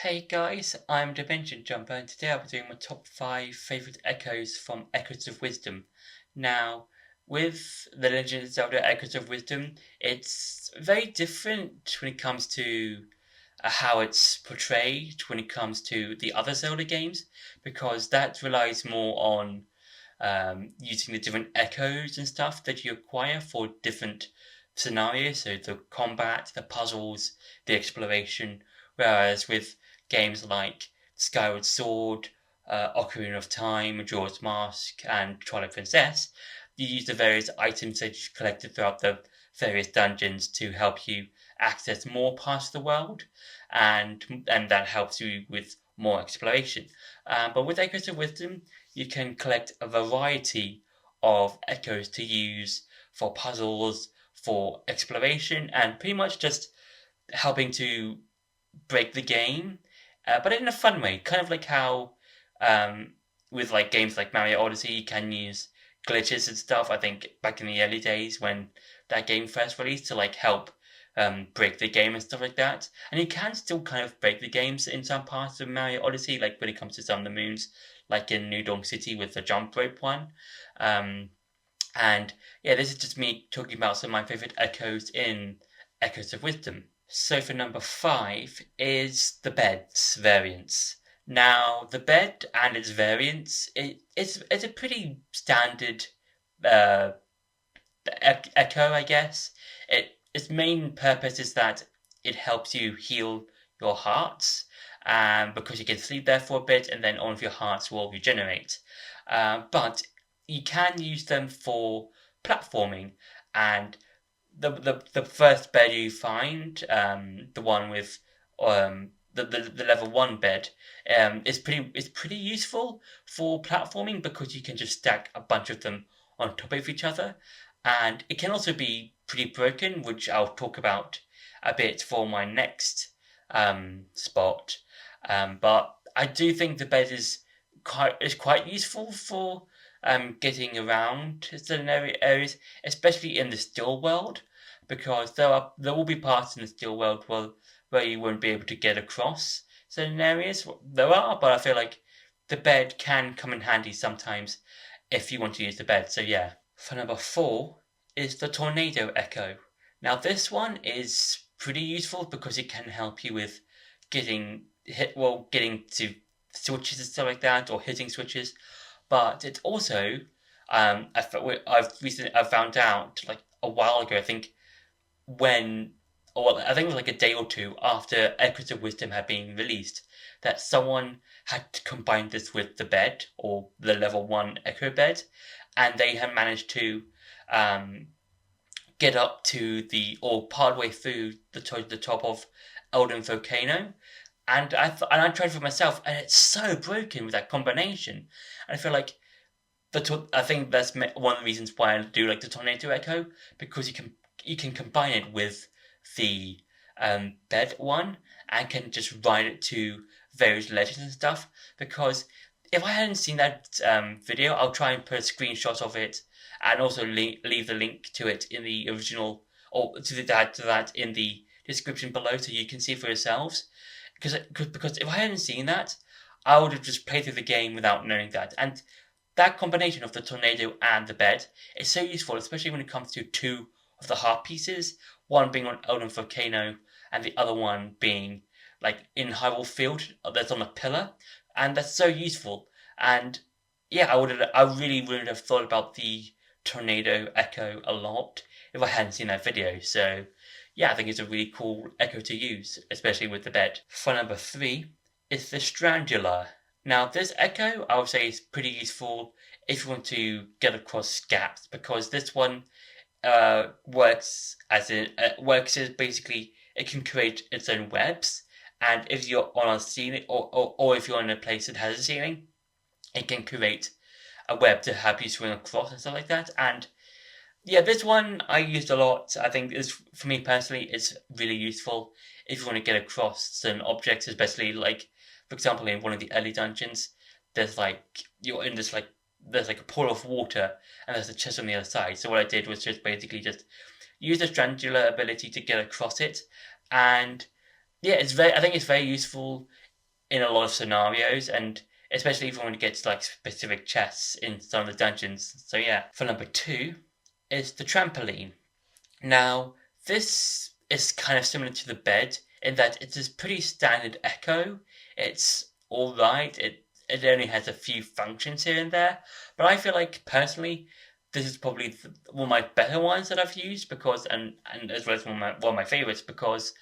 Hey guys, I'm Dimension Jumper, and today I'll be doing my top 5 favourite echoes from Echoes of Wisdom. Now, with The Legend of Zelda Echoes of Wisdom, it's very different when it comes to how it's portrayed when it comes to the other Zelda games, because that relies more on using the different echoes and stuff that you acquire for different scenarios, so the combat, the puzzles, the exploration. Whereas with games like Skyward Sword, Ocarina of Time, Majora's Mask, and Twilight Princess, you use the various items that you've collected throughout the various dungeons to help you access more parts of the world, and that helps you with more exploration. But with Echoes of Wisdom, you can collect a variety of echoes to use for puzzles, for exploration, and pretty much just helping to break the game, but in a fun way. Kind of like how with like games like Mario Odyssey, you can use glitches and stuff. I think back in the early days when that game first released to like help break the game and stuff like that. And you can still kind of break the games in some parts of Mario Odyssey, like when it comes to some of the moons, like in New Donk City with the jump rope one. Um, and yeah, this is just me talking about some of my favorite echoes in Echoes of Wisdom. So for number 5 is the bed's variants. Now, the bed and its variants, it's a pretty standard uh, echo, I guess. Its main purpose is that it helps you heal your hearts, because you can sleep there for a bit, and then all of your hearts will regenerate. But you can use them for platforming, and the first bed you find, the one with the level 1 bed, is pretty useful for platforming because you can just stack a bunch of them on top of each other, and it can also be pretty broken, which I'll talk about a bit for my next spot. But I do think the bed is quite useful for getting around certain areas, especially in the still world, because there will be parts in the still world where you won't be able to get across certain areas. There are, but I feel like the bed can come in handy sometimes if you want to use the bed. So yeah. For number 4 is the Tornado Echo. Now this one is pretty useful because it can help you with getting to switches and stuff like that, or hitting switches. But it's also, I've found out like a while ago, I think I think it was like a day or two after Echoes of Wisdom had been released, that someone had combined this with the bed, or the level 1 Echo bed, and they had managed to get up to or partway through the top of Elden Volcano. And I tried for myself, and it's so broken with that combination. And I feel like I think that's one of the reasons why I do like the Tornado Echo, because you can combine it with the bed one, and can just ride it to various ledges and stuff. Because if I hadn't seen that video, I'll try and put a screenshot of it, and also leave the link to it in the original, or to that in the description below, so you can see for yourselves. Because if I hadn't seen that, I would have just played through the game without knowing that. And that combination of the tornado and the bed is so useful, especially when it comes to two of the heart pieces, one being on Elden Volcano and the other one being like in Hyrule Field that's on a pillar, and that's so useful. And yeah, I really wouldn't have thought about the Tornado Echo a lot if I hadn't seen that video. So yeah, I think it's a really cool echo to use, especially with the bed. For number 3 is the Strandula. Now this echo, I would say, is pretty useful if you want to get across gaps, because this one works as basically it can create its own webs, and if you're on a ceiling, or if you're in a place that has a ceiling, it can create a web to help you swing across and stuff like that. And yeah, this one I used a lot. I think for me personally, it's really useful if you want to get across certain objects, especially like, for example, in one of the early dungeons, you're in this there's like a pool of water, and there's a chest on the other side. So what I did was just basically just use the Strangula ability to get across it, and yeah, I think it's very useful in a lot of scenarios, and especially even when it gets to like specific chests in some of the dungeons. So yeah, for number two is the trampoline. Now, this is kind of similar to the bed in that it's a pretty standard echo. It's alright. It only has a few functions here and there, but I feel like personally this is probably one of my better ones that I've used because and as well as one of my favorites because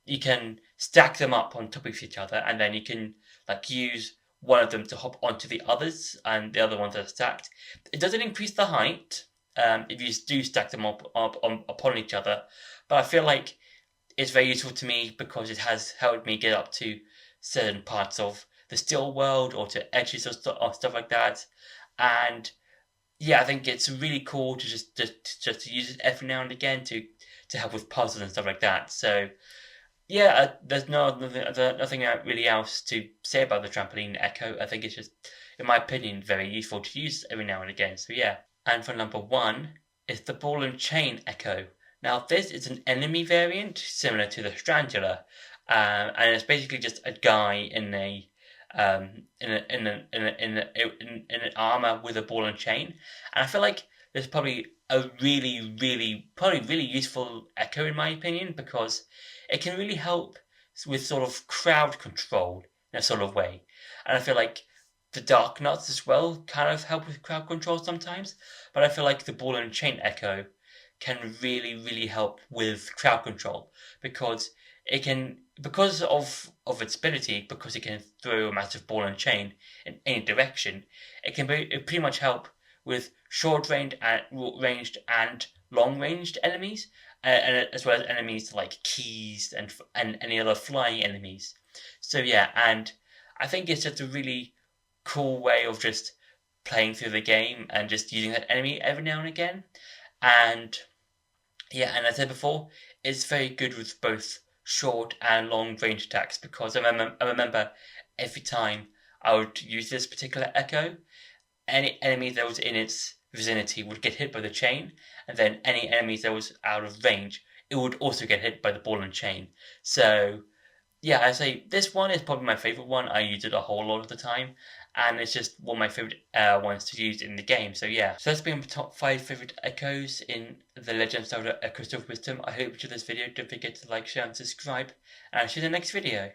you can stack them up on top of each other, and then you can like use one of them to hop onto the others, and the other ones are stacked. It doesn't increase the height if you do stack them upon each other, but I feel like it's very useful to me because it has helped me get up to certain parts of the still world or to edges or stuff like that. And yeah, I think it's really cool to just to use it every now and again to help with puzzles and stuff like that. So yeah, there's nothing really else to say about the trampoline echo. I think it's just, in my opinion, very useful to use every now and again. So yeah. And for number one is the ball and chain echo. Now this is an enemy variant similar to the Strangula, and it's basically just a guy in an armor with a ball and chain. And I feel like there's probably a probably really useful echo in my opinion because it can really help with sort of crowd control in a sort of way. And I feel like the dark nuts as well kind of help with crowd control sometimes, but I feel like the ball and chain echo can really help with crowd control because it can because of its ability because it can throw a massive ball and chain in any direction. It pretty much help with ranged and long ranged enemies, and as well as enemies like keys and any other flying enemies. So yeah, and I think it's just a really cool way of just playing through the game and just using that enemy every now and again. And yeah, and as I said before, it's very good with both short and long range attacks because I remember every time I would use this particular echo, any enemy that was in its vicinity would get hit by the chain, and then any enemies that was out of range, it would also get hit by the ball and chain. So yeah, I say this one is probably my favorite one. I use it a whole lot of the time, and it's just one of my favorite ones to use in the game. So yeah, so that's been my top 5 favorite echoes in the Legend of Zelda: Echoes of Wisdom. I hope you enjoyed this video. Don't forget to like, share, and subscribe, and I'll see you in the next video.